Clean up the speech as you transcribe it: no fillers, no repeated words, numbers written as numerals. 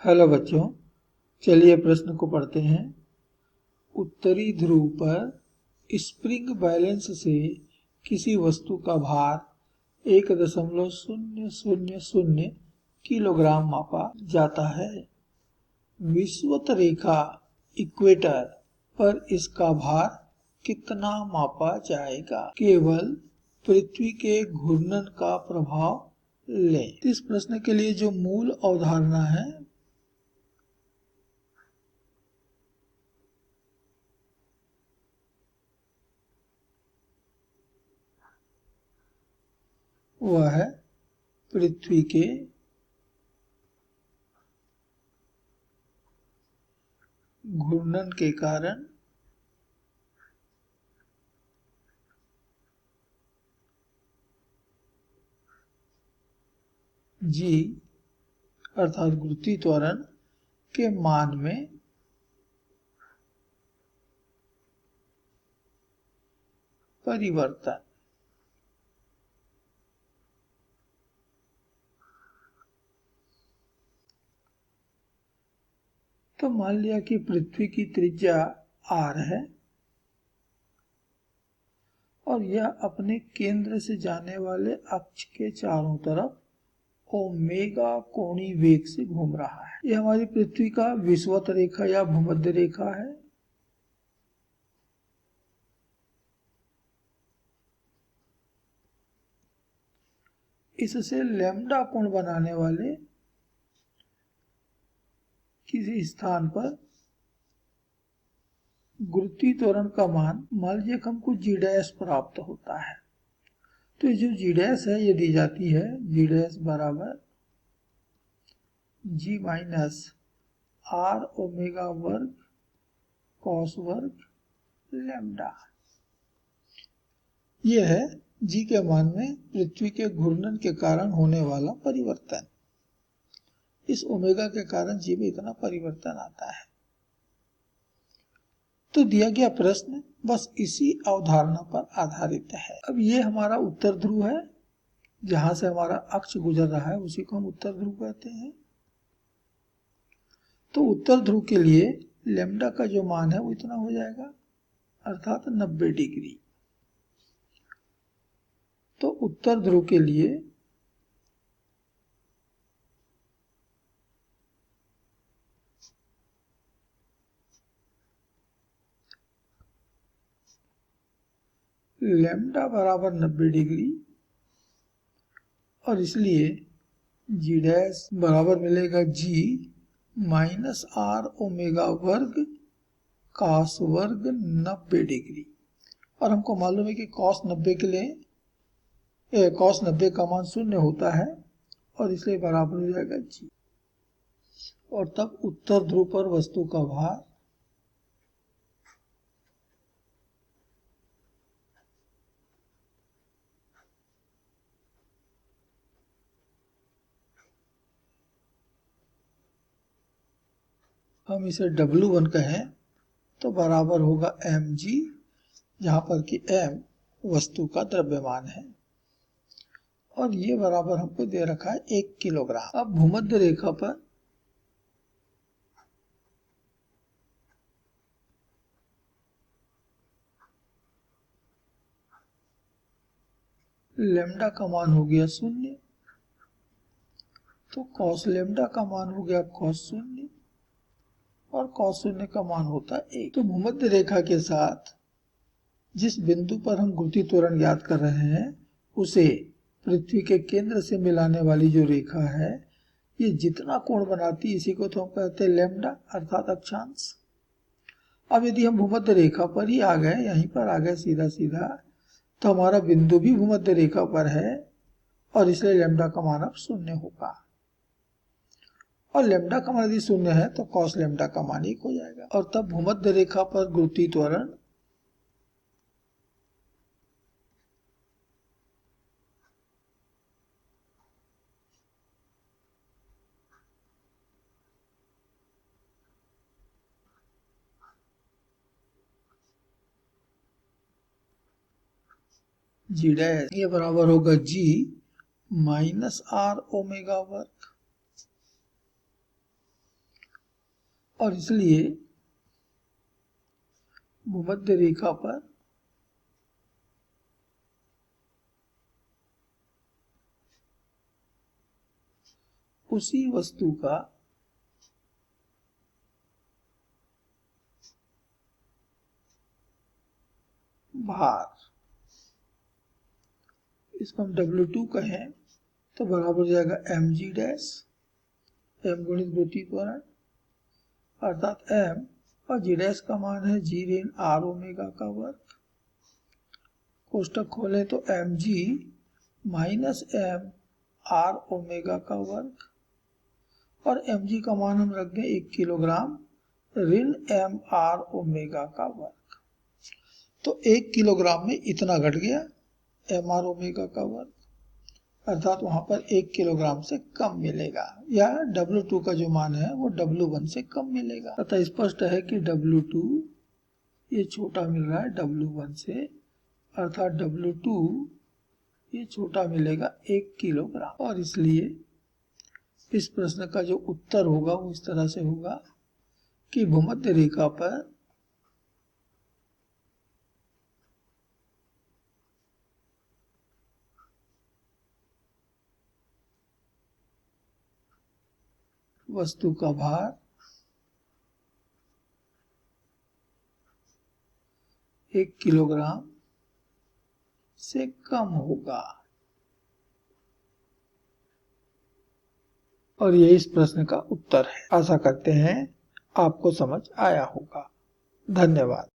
Hello बच्चों, चलिए प्रश्न को पढ़ते हैं। उत्तरी ध्रुव पर स्प्रिंग बैलेंस से किसी वस्तु का भार 1.000 किलोग्राम मापा जाता है। विषुवत रेखा इक्वेटर पर इसका भार कितना मापा जाएगा? केवल पृथ्वी के घूर्णन का प्रभाव लें। इस प्रश्न के लिए जो मूल अवधारणा है वह है पृथ्वी के घूर्णन के कारण जी अर्थात गुरुत्वीय त्वरण के मान में परिवर्तन। तो मान लिया कि पृथ्वी की त्रिज्या r है और यह अपने केंद्र से जाने वाले अक्ष के चारों तरफ ओमेगा कोणीय वेग से घूम रहा है। यह हमारी पृथ्वी का विषुवत रेखा या भूमध्य रेखा है। इससे लैम्डा कोण बनाने वाले किसी स्थान पर गुरुत्वीय त्वरण का मान मान लीजिए हमको जी डैश प्राप्त होता है। तो जो जी डैश है ये दी जाती है जी डैश बराबर जी माइनस आर ओमेगा वर्ग कॉस वर्ग लैम्डा। यह है जी के मान में पृथ्वी के घूर्णन के कारण होने वाला परिवर्तन। इस ओमेगा के कारण जी में इतना परिवर्तन आता है। तो दिया गया प्रश्न बस इसी अवधारणा पर आधारित है। अब ये हमारा उत्तर ध्रुव है, जहां से हमारा अक्ष गुजर रहा है उसी को हम उत्तर ध्रुव कहते हैं। तो उत्तर ध्रुव के लिए लैम्डा का जो मान है वो इतना हो जाएगा अर्थात 90 डिग्री। तो उत्तर ध्रुव के लिए लैम्डा बराबर 90 डिग्री और इसलिए जी डैश बराबर मिलेगा जी माइनस आर ओमेगा वर्ग कॉस वर्ग 90 डिग्री। और हमको मालूम है कि कॉस 90 के लिए कॉस 90 का मान 0 होता है और इसलिए बराबर हो जाएगा जी। और तब उत्तर ध्रुव पर वस्तु का भार हम इसे W1 कहें तो बराबर होगा mg, जहां पर कि m वस्तु का द्रव्यमान है और ये बराबर हमको दे रखा है 1 किलोग्राम। अब भूमध्य रेखा पर लैम्डा का मान हो गया 0, तो कॉस लैम्डा का मान हो गया कॉस 0 और कॉस 0 का मान होता है 1। तो भूमध्य रेखा के साथ जिस बिंदु पर हम गुरुत्वीय त्वरण ज्ञात कर रहे हैं उसे पृथ्वी के केंद्र से मिलाने वाली जो रेखा है ये जितना कोण बनाती है इसी को तो हम कहते हैं लैम्डा अर्थात अक्षांश। अब यदि हम भूमध्य रेखा पर ही आ गए, यहीं पर आ गए सीधा सीधा, तो हमारा बिंदु भी भूमध्य रेखा पर है और इसलिए लैम्डा का मान अब 0 होगा। और लैम्डा का मान यदि 0 है तो कॉस लैम्डा का मान 1 हो जाएगा और तब भूमध्य रेखा पर गुरुत्वीय त्वरण जी डैश ये बराबर होगा जी माइनस आर ओमेगा वर्ग और इसलिए भूमध्य रेखा पर उसी वस्तु का भार, इसको हम W2 कहें तो बराबर हो जाएगा mg डैश, m गुणित गति त्वरण अर्थात m, और g डैश का मान है g ऋण r ओमेगा का वर्ग। कोष्टक खोलें तो mg minus m r omega का वर्ग, और mg का मान हम रख दें 1 किलोग्राम ऋण m r ओमेगा का वर्ग। तो 1 किलोग्राम में इतना घट गया m r ओमेगा का वर्ग, अर्थात वहां पर 1 किलोग्राम से कम मिलेगा, या W2 का जो मान है वो W1 से कम मिलेगा। अतः स्पष्ट है कि W2 ये छोटा मिल रहा है W1 से, अर्थात W2 ये छोटा मिलेगा 1 किलोग्राम। और इसलिए इस प्रश्न का जो उत्तर होगा वो इस तरह से होगा कि भूमध्य रेखा पर वस्तु का भार 1 किलोग्राम से कम होगा। और ये इस प्रश्न का उत्तर है। आशा करते हैं आपको समझ आया होगा। धन्यवाद।